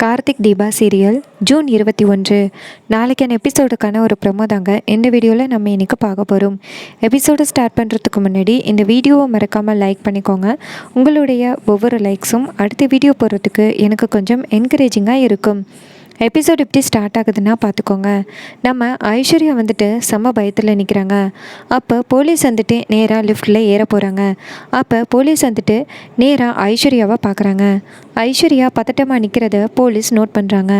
Karthik Deepa serial June 21 நாளைக்கான எபிசோடுக்கான ஒரு promo தாங்க இந்த வீடியோவில் நம்ம இன்றைக்கி பார்க்க போகிறோம். எபிசோடு ஸ்டார்ட் பண்ணுறதுக்கு முன்னாடி இந்த வீடியோவை மறக்காமல் லைக் பண்ணிக்கோங்க. உங்களுடைய ஒவ்வொரு லைக்ஸும் அடுத்த வீடியோ போடுறதுக்கு எனக்கு கொஞ்சம் என்கரேஜிங்காக இருக்கும். எபிசோட் எப்படி ஸ்டார்ட் ஆகுதுன்னா பார்த்துக்கோங்க. நம்ம ஐஸ்வர்யா வந்துட்டு செம்ம பயத்தில் நிற்கிறாங்க. அப்போ போலீஸ் வந்துட்டு நேராக லிஃப்ட்டில் ஏற போகிறாங்க. அப்போ போலீஸ் வந்துட்டு நேராக ஐஸ்வர்யாவை பார்க்குறாங்க. ஐஸ்வர்யா பதட்டமாக நிற்கிறத போலீஸ் நோட் பண்ணுறாங்க.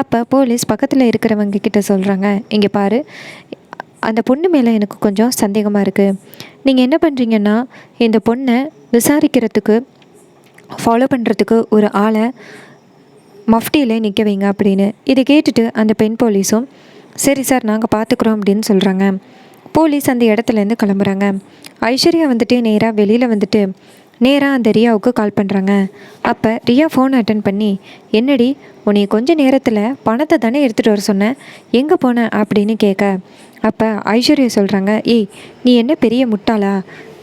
அப்போ போலீஸ் பக்கத்தில் இருக்கிறவங்க கிட்ட சொல்கிறாங்க, இங்கே பாரு, அந்த பொண்ணு மேலே எனக்கு கொஞ்சம் சந்தேகமாக இருக்குது. நீங்கள் என்ன பண்ணுறீங்கன்னா இந்த பொண்ணை விசாரிக்கிறதுக்கு ஃபாலோ பண்ணுறதுக்கு ஒரு ஆளை மஃப்டியில் நிற்க வைங்க அப்படின்னு. இதை கேட்டுட்டு அந்த பெண் போலீஸும் சரி சார் நாங்கள் பார்த்துக்குறோம் அப்படின்னு சொல்கிறாங்க. போலீஸ் அந்த இடத்துலேருந்து கிளம்புறாங்க. ஐஸ்வர்யா வந்துட்டு நேராக வெளியில் வந்துட்டு நேராக அந்த ரியாவுக்கு கால் பண்ணுறாங்க. அப்போ ரியா ஃபோன் அட்டன் பண்ணி, என்னடி உன்னை கொஞ்ச நேரத்தில் பணத்தை தானே எடுத்துகிட்டு வர சொன்னேன், எங்கே போன அப்படின்னு கேட்க, அப்போ ஐஸ்வர்யா சொல்கிறாங்க, ஏய் நீ என்ன பெரிய முட்டாளா,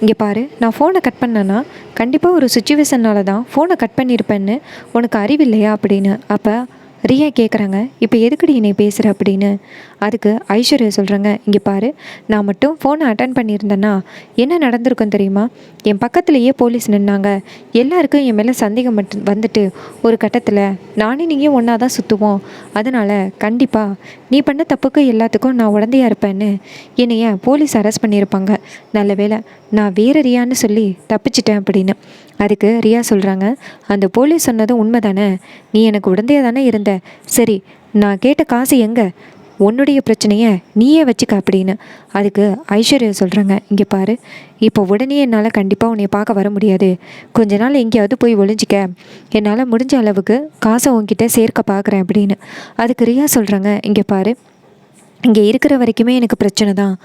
இங்கே பாரு, நான் ஃபோனை கட் பண்ணேன்னா கண்டிப்பாக ஒரு சுச்சுவேஷனால் தான் ஃபோனை கட் பண்ணியிருப்பேன்னு உனக்கு அறிவில்லையா அப்படின்னு. அப்போ ரியா கேட்குறாங்க, இப்போ எதுக்குடி என்னை பேசுகிற அப்படின்னு. அதுக்கு ஐஸ்வர்யா சொல்கிறாங்க, இங்கே பாரு, நான் மட்டும் ஃபோனை அட்டன் பண்ணியிருந்தேன்னா என்ன நடந்திருக்கும் தெரியுமா, என் பக்கத்துலேயே போலீஸ் நின்னாங்க, எல்லாருக்கும் என் மேலே சந்தேகம் மட்டும் வந்துட்டு ஒரு கட்டத்தில் நானே நீங்கள் ஒன்றா தான் சுற்றுவோம், அதனால் கண்டிப்பாக நீ பண்ண தப்புக்கு எல்லாத்துக்கும் நான் உடந்தையாக இருப்பேன்னு என்னைய போலீஸ் அரெஸ்ட் பண்ணியிருப்பாங்க, நல்ல வேளை நான் வேறு ரியான்னு சொல்லி தப்பிச்சிட்டேன் அப்படின்னு. அதுக்கு ரியா சொல்கிறாங்க, அந்த போலீஸ் சொன்னதும் உண்மை தானே, நீ எனக்கு உடந்தையாக தானே இருந்த, சரி நான் கேட்ட காசு எங்கே, உன்னுடைய பிரச்சனையை நீயே வச்சுக்க அப்படின்னு. அதுக்கு ஐஸ்வர்யா சொல்கிறாங்க, இங்கே பாரு, இப்போ உடனே என்னால் கண்டிப்பாக உன்னை பார்க்க வர முடியாது, கொஞ்ச நாள் எங்கேயாவது போய் ஒளிஞ்சிக்க, என்னால் முடிஞ்ச அளவுக்கு காசை உன்கிட்ட சேர்க்க பார்க்குறேன் அப்படின்னு. அதுக்கு ரியா சொல்கிறாங்க, இங்கே பாரு, இங்கே இருக்கிற வரைக்குமே எனக்கு பிரச்சனை தான்,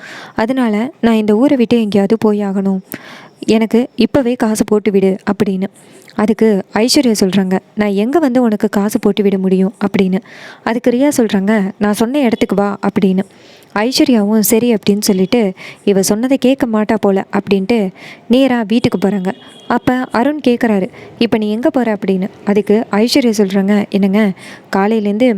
அதனால் நான் இந்த ஊரை விட்டு எங்கேயாவது போய் ஆகணும், எனக்கு இப்போவே காசு போட்டு விடு அப்படின்னு. அதுக்கு ஐஸ்வர்யா சொல்கிறாங்க, நான் எங்கே வந்து உனக்கு காசு போட்டு விட முடியும் அப்படின்னு. அதுக்கு ரியா சொல்கிறாங்க, நான் சொன்ன இடத்துக்கு வா அப்படின்னு. ஐஸ்வர்யாவும் சரி அப்படின்னு சொல்லிட்டு இவ சொன்னதை கேட்க மாட்டா போல அப்படின்ட்டு நேராக வீட்டுக்கு போகிறாங்க. அப்போ அருண் கேட்குறாரு, இப்போ நீ எங்கே போகிற அப்படின்னு. அதுக்கு ஐஸ்வர்யா சொல்கிறாங்க, என்னங்க காலையிலேருந்து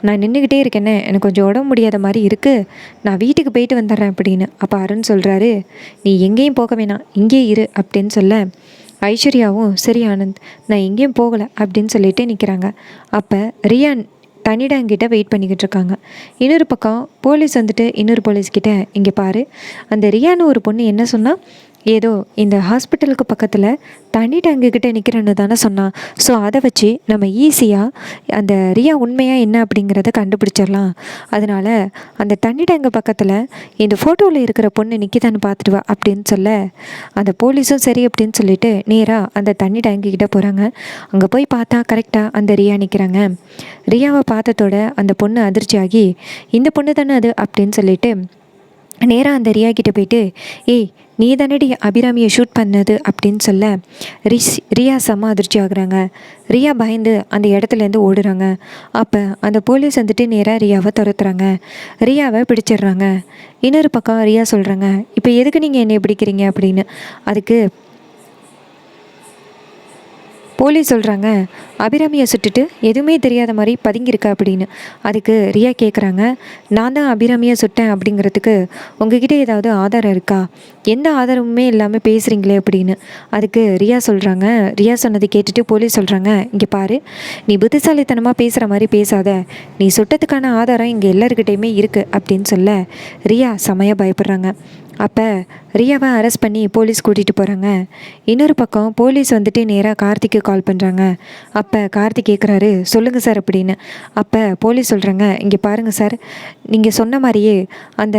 நான் நின்றுக்கிட்டே இருக்கேனே, எனக்கு கொஞ்சம் உடம்பு முடியாத மாதிரி இருக்குது, நான் வீட்டுக்கு போயிட்டு வந்துடுறேன் அப்படின்னு. அப்போ அருண் சொல்கிறாரு, நீ எங்கேயும் போக வேணாம், இங்கே இரு அப்படின்னு சொல்ல ஐஸ்வர்யாவும் சரி ஆனந்த் நான் எங்கேயும் போகலை அப்படின்னு சொல்லிட்டு நிற்கிறாங்க. அப்போ ரியான் தனிடங்கிட்ட வெயிட் பண்ணிக்கிட்டு இருக்காங்க. இன்னொரு பக்கம் போலீஸ் வந்துட்டு இன்னொரு போலீஸ்கிட்ட, இங்கே பாரு, அந்த ரியான்னு ஒரு பொண்ணு என்ன சொன்னால், ஏதோ இந்த ஹாஸ்பிட்டலுக்கு பக்கத்தில் தண்ணி டேங்குக்கிட்ட நிற்கிறேன்னு தானே சொன்னான், ஸோ அதை வச்சு நம்ம ஈஸியாக அந்த ரியா உண்மையாக என்ன அப்படிங்கிறத கண்டுபிடிச்சிடலாம், அதனால் அந்த தண்ணி டேங்கு பக்கத்தில் இந்த ஃபோட்டோவில் இருக்கிற பொண்ணு நிற்கிதான்னு பார்த்துட்டு வா அப்படின்னு சொல்ல அந்த போலீஸும் சரி அப்படின்னு சொல்லிட்டு நேராக அந்த தண்ணி டேங்குக்கிட்ட போகிறாங்க. அங்கே போய் பார்த்தா கரெக்டாக அந்த ரியா நிற்கிறாங்க. ரியாவை பார்த்ததோட அந்த பொண்ணு அதிர்ச்சியாகி, இந்த பொண்ணு தானே அது அப்படின்னு சொல்லிட்டு நேராக அந்த ரியா கிட்டே போயிட்டு, ஏய் நீ தானடி அபிராமியை ஷூட் பண்ணது அப்படின்னு சொல்ல ரியா செம்ம அதிர்ச்சி ஆகுறாங்க. ரியா பயந்து அந்த இடத்துலேருந்து ஓடுறாங்க. அப்போ அந்த போலீஸ் வந்துட்டு நேராக ரியாவை துரத்துறாங்க. ரியாவை பிடிச்சிடுறாங்க. இன்னொரு பக்கம் ரியா சொல்கிறாங்க, இப்போ எதுக்கு நீங்கள் என்னை பிடிக்கிறீங்க அப்படின்னு. அதுக்கு போலீஸ் சொல்கிறாங்க, அபிராமியை சுட்டுட்டு எதுவுமே தெரியாத மாதிரி பதுங்கியிருக்க அப்படின்னு. அதுக்கு ரியா கேட்குறாங்க, நான் தான் அபிராமியை சுட்டேன் அப்படிங்கிறதுக்கு உங்ககிட்ட ஏதாவது ஆதாரம் இருக்கா, எந்த ஆதாரமுமே இல்லாமல் பேசுகிறீங்களே அப்படின்னு. அதுக்கு ரியா சொல்கிறாங்க, ரியா சொன்னதை கேட்டுட்டு போலீஸ் சொல்கிறாங்க, இங்கே பாரு, நீ புத்திசாலித்தனமாக பேசுகிற மாதிரி பேசாத, நீ சுட்டத்துக்கான ஆதாரம் இங்கே எல்லாருக்கிட்டையுமே இருக்குது அப்படின்னு சொல்ல ரியா செமையாக பயப்படுறாங்க. அப்போ ரியாவை அரெஸ்ட் பண்ணி போலீஸ் கூட்டிகிட்டு போகிறாங்க. இன்னொரு பக்கம் போலீஸ் வந்துட்டு நேராக கார்த்திக்கு கால் பண்ணுறாங்க. அப்போ கார்த்திக் கேட்குறாரு, சொல்லுங்கள் சார் அப்படின்னு. அப்போ போலீஸ் சொல்கிறாங்க, இங்கே பாருங்கள் சார், நீங்கள் சொன்ன மாதிரியே அந்த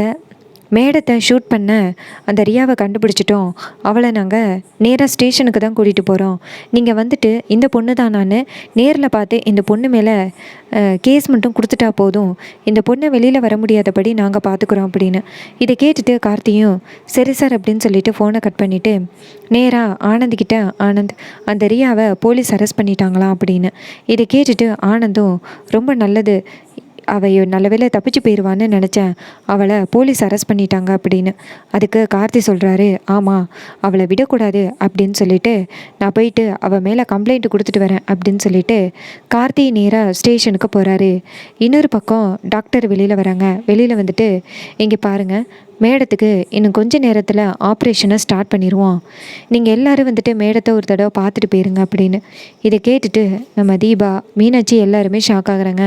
மேடத்தை ஷூட் பண்ண அந்த ரியாவை கண்டுபிடிச்சிட்டோம், அவளை நாங்கள் நேராக ஸ்டேஷனுக்கு தான் கூட்டிகிட்டு போகிறோம், நீங்கள் வந்துட்டு இந்த பொண்ணு தான் நான் நேரில் பார்த்து இந்த பொண்ணு மேலே கேஸ் மட்டும் கொடுத்துட்டா போதும், இந்த பொண்ணை வெளியில் வர முடியாதபடி நாங்கள் பார்த்துக்குறோம் அப்படின்னு. இதை கேட்டுட்டு கார்த்தியும் சரி சார் அப்படின்னு சொல்லிட்டு ஃபோனை கட் பண்ணிவிட்டு நேராக ஆனந்த்கிட்ட, ஆனந்த் அந்த ரியாவை போலீஸ் அரெஸ்ட் பண்ணிட்டாங்களாம் அப்படின்னு. இதை கேட்டுட்டு ஆனந்தும் ரொம்ப நல்லது, அவள் நல்ல வேளை தப்பிச்சு போயிடுவான்னு நினச்சேன், அவளை போலீஸ் அரெஸ்ட் பண்ணிட்டாங்க அப்படின்னு. அதுக்கு கார்த்தி சொல்கிறாரு, ஆமாம் அவளை விடக்கூடாது அப்படின்னு சொல்லிட்டு நான் போயிட்டு அவள் மேலே கம்ப்ளைண்ட் கொடுத்துட்டு வரேன் அப்படின்னு சொல்லிட்டு கார்த்தி நேராக ஸ்டேஷனுக்கு போகிறாரு. இன்னொரு பக்கம் டாக்டர் வெளியில் வராங்க. வெளியில் வந்துட்டு, இங்கே பாருங்கள், மேடத்துக்கு இன்னும் கொஞ்ச நேரத்தில் ஆப்ரேஷனை ஸ்டார்ட் பண்ணிடுவோம், நீங்கள் எல்லோரும் வந்துட்டு மேடத்தை ஒரு தடவை பார்த்துட்டு போயிருங்க அப்படின்னு. இதை கேட்டுட்டு நம்ம தீபா, மீனாட்சி எல்லாருமே ஷாக் ஆகுறாங்க.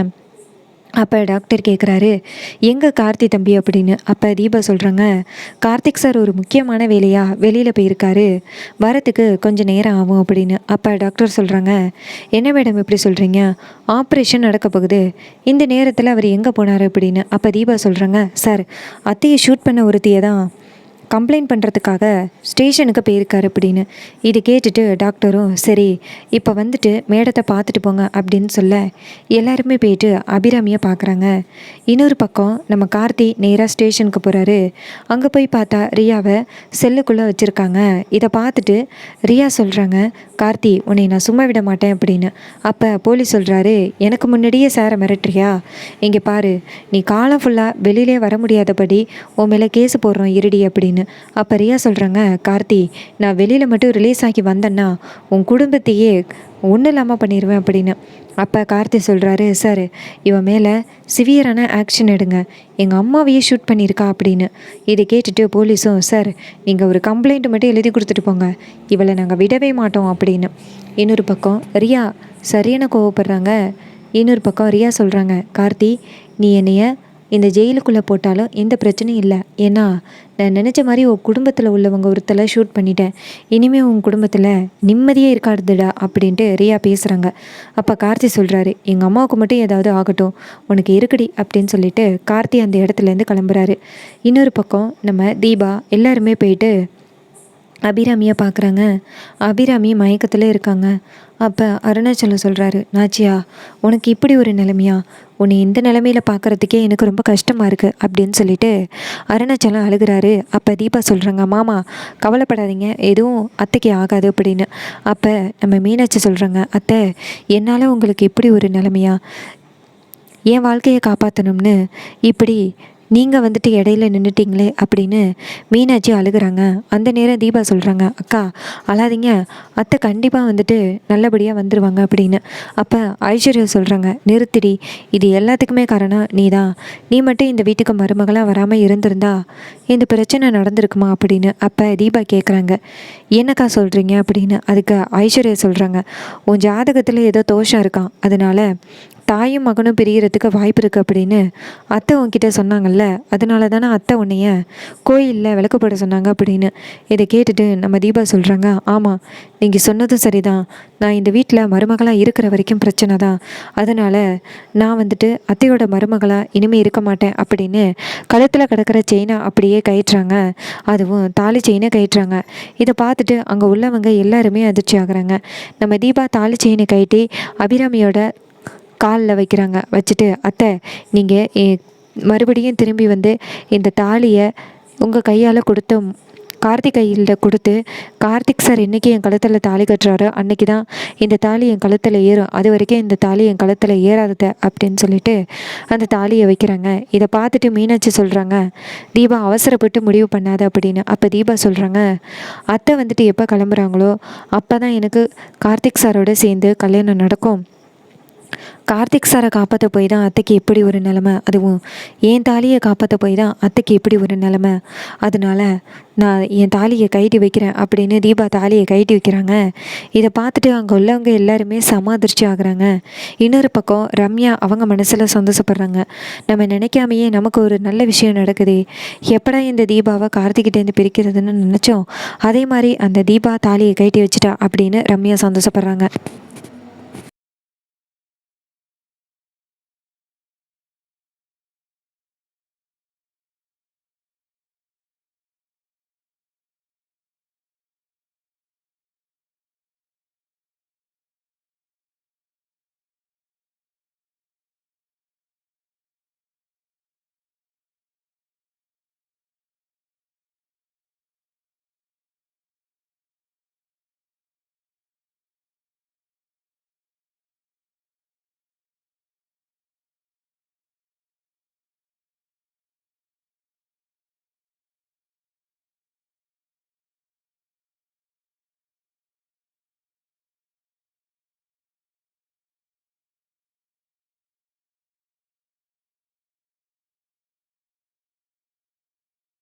அப்போ டாக்டர் கேட்குறாரு, எங்கே கார்த்தி தம்பி அப்படின்னு. அப்போ தீபா சொல்கிறாங்க, கார்த்திக் சார் ஒரு முக்கியமான வேலையாக வெளியில் போயிருக்காரு, வரத்துக்கு கொஞ்சம் நேரம் ஆகும் அப்படின்னு. அப்போ டாக்டர் சொல்கிறாங்க, என்ன மேடம் இப்படி சொல்கிறீங்க, ஆப்ரேஷன் நடக்க போகுது, இந்த நேரத்தில் அவர் எங்கே போனார் அப்படின்னு. அப்போ தீபா சொல்கிறாங்க, சார் அத்தையை ஷூட் பண்ண ஒருத்தியை தான் கம்ப்ளைண்ட் பண்ணுறதுக்காக ஸ்டேஷனுக்கு போயிருக்காரு அப்படின்னு. இது கேட்டுட்டு டாக்டரும், சரி இப்போ வந்துட்டு மேடத்தை பார்த்துட்டு போங்க அப்படின்னு சொல்ல எல்லாருமே போயிட்டு அபிராமியை பார்க்குறாங்க. இன்னொரு பக்கம் நம்ம கார்த்தி நேராக ஸ்டேஷனுக்கு போகிறாரு. அங்கே போய் பார்த்தா ரியாவை செல்லுக்குள்ளே வச்சுருக்காங்க. இதை பார்த்துட்டு ரியா சொல்கிறாங்க, கார்த்தி உன்னை நான் சும்மா விட மாட்டேன் அப்படின்னு. அப்போ போலீஸ் சொல்கிறாரு, எனக்கு முன்னாடியே சாரை மிரட்டுறியா, இங்கே பாரு, நீ காலம் ஃபுல்லாக வெளியிலே வர முடியாதபடி உன் மேலே கேஸு போடுறோம் இருடி அப்படின்னு. அப்போ ரியா சொல்கிறாங்க, கார்த்தி நான் வெளியில் மட்டும் ரிலீஸ் ஆகி வந்தேன்னா உன் குடும்பத்தையே ஒன்றும் இல்லாமல் பண்ணிடுவேன் அப்படின்னு. அப்போ கார்த்தி சொல்கிறாரு, சார் இவன் மேலே சிவியரான ஆக்ஷன் எடுங்க, எங்கள் அம்மாவையே ஷூட் பண்ணியிருக்கா அப்படின்னு. இதை கேட்டுட்டு போலீஸும், சார் நீங்கள் ஒரு கம்ப்ளைண்ட் மட்டும் எழுதி கொடுத்துட்டு போங்க, இவளை நாங்கள் விடவே மாட்டோம் அப்படின்னு. இன்னொரு பக்கம் ரியா சரியான கோவப்படுறாங்க. இன்னொரு பக்கம் ரியா சொல்கிறாங்க, கார்த்தி நீ என்னைய இந்த ஜெயிலுக்குள்ளே போட்டாலும் எந்த பிரச்சனையும் இல்லை, ஏன்னா நான் நினச்ச மாதிரி உன் குடும்பத்தில் உள்ளவங்க ஒருத்தலை ஷூட் பண்ணிட்டேன், இனிமேல் உன் குடும்பத்தில் நிம்மதியே இருக்காதுடா அப்படின்ட்டு ரியா பேசுகிறாங்க. அப்போ கார்த்தி சொல்கிறாரு, எங்கள் அம்மாவுக்கு மட்டும் ஏதாவது ஆகட்டும், உனக்கு இருக்குடி அப்படின்னு சொல்லிட்டு கார்த்தி அந்த இடத்துலேருந்து கிளம்புறாரு. இன்னொரு பக்கம் நம்ம தீபா எல்லாருமே போயிட்டு அபிராமியை பார்க்குறாங்க. அபிராமி மயக்கத்தில் இருக்காங்க. அப்போ அருணாச்சலம் சொல்கிறாரு, நாச்சியா உனக்கு இப்படி ஒரு நிலைமையா, உன்னை இந்த நிலைமையில் பார்க்குறதுக்கே எனக்கு ரொம்ப கஷ்டமாக இருக்குது அப்படின்னு சொல்லிட்டு அருணாச்சலம் அழுகிறாரு. அப்போ தீபா சொல்கிறாங்க, மாமா கவலைப்படாதீங்க, எதுவும் அத்தைக்கு ஆகாது அப்படின்னு. அப்போ நம்ம மீனாட்சி சொல்கிறாங்க, அத்தை என்னால் உங்களுக்கு இப்படி ஒரு நிலைமையா, என் வாழ்க்கையை காப்பாற்றணும்னு இப்படி நீங்கள் வந்துட்டு இடையில நின்றுட்டிங்களே அப்படின்னு மீனாட்சி அழுகிறாங்க. அந்த நேரம் தீபா சொல்கிறாங்க, அக்கா அழாதீங்க, அத்தை கண்டிப்பாக வந்துட்டு நல்லபடியாக வந்துடுவாங்க அப்படின்னு. அப்போ ஐஸ்வர்யா சொல்கிறாங்க, நிறுத்திடி, இது எல்லாத்துக்குமே காரணம் நீ தான், நீ மட்டும் இந்த வீட்டுக்கு மருமகளாக வராமல் இருந்திருந்தா இந்த பிரச்சனை நடந்திருக்குமா அப்படின்னு. அப்போ தீபா கேட்குறாங்க, என்னக்கா சொல்கிறீங்க அப்படின்னு. அதுக்கு ஐஸ்வர்யா சொல்கிறாங்க, உன் ஜாதகத்தில் ஏதோ தோஷம் இருக்கான், அதனால் தாயும் மகனும் பிரிகிறதுக்கு வாய்ப்பு இருக்குது அப்படின்னு அத்தை உன்கிட்ட சொன்னாங்கல்ல, அதனால தானே அத்தை உன்னைய கோயிலில் விளக்கப்பட சொன்னாங்க அப்படின்னு. இதை கேட்டுட்டு நம்ம தீபா சொல்கிறாங்க, ஆமாம் நீங்கள் சொன்னதும் சரிதான், நான் இந்த வீட்டில் மருமகளாக இருக்கிற வரைக்கும் பிரச்சனை தான், அதனால் நான் வந்துட்டு அத்தையோட மருமகளாக இனிமேல் இருக்க மாட்டேன் அப்படின்னு கழுத்தில் கிடக்கிற செயினை அப்படியே கயிற்றுறாங்க. அதுவும் தாலி செயினை கயிற்றுறாங்க. இதை பார்த்துட்டு அங்கே உள்ளவங்க எல்லாருமே அதிர்ச்சி ஆகுறாங்க. நம்ம தீபா தாலி செயினை கயிட்டி அபிராமியோட காலில் வைக்கிறாங்க. வச்சுட்டு, அத்தை நீங்கள் மறுபடியும் திரும்பி வந்து இந்த தாலியை உங்கள் கையால் கொடுத்து கார்த்திக் கையில் கொடுத்து, கார்த்திக் சார் என்றைக்கு என் கழுத்தில் தாலி கட்டுறாரோ அன்றைக்கி தான் இந்த தாலி என் கழுத்தில் ஏறும், அது வரைக்கும் இந்த தாலி என் கழுத்தில் ஏறாதத அப்படின்னு சொல்லிட்டு அந்த தாலியை வைக்கிறாங்க. இதை பார்த்துட்டு மீனாட்சி சொல்கிறாங்க, தீபா அவசரப்பட்டு முடிவு பண்ணாத அப்படின்னு. அப்போ தீபா சொல்கிறாங்க, அத்தை வந்துட்டு எப்போ கிளம்புறாங்களோ அப்போ தான் எனக்கு கார்த்திக் சாரோட சேர்ந்து கல்யாணம் நடக்கும், கார்த்திக் சாரை காப்பாற்ற போய் தான் அத்தைக்கு எப்படி ஒரு நிலமை, அதுவும் என் தாலியை காப்பாற்ற போய் தான் அத்தைக்கு எப்படி ஒரு நிலமை, அதனால நான் என் தாலியை கைட்டி வைக்கிறேன் அப்படின்னு தீபா தாலியை கைட்டி வைக்கிறாங்க. இதை பார்த்துட்டு அங்கே உள்ளவங்க எல்லாருமே அதிர்ச்சி ஆகுறாங்க. இன்னொரு பக்கம் ரம்யா அவங்க மனசில் சந்தோஷப்படுறாங்க, நம்ம நினைக்காமையே நமக்கு ஒரு நல்ல விஷயம் நடக்குது, எப்படா இந்த தீபாவை கார்த்திகிட்டேருந்து பிரிக்கிறதுன்னு நினச்சோம், அதே மாதிரி அந்த தீபா தாலியை கைட்டி வச்சுட்டா அப்படின்னு ரம்யா சந்தோஷப்படுறாங்க.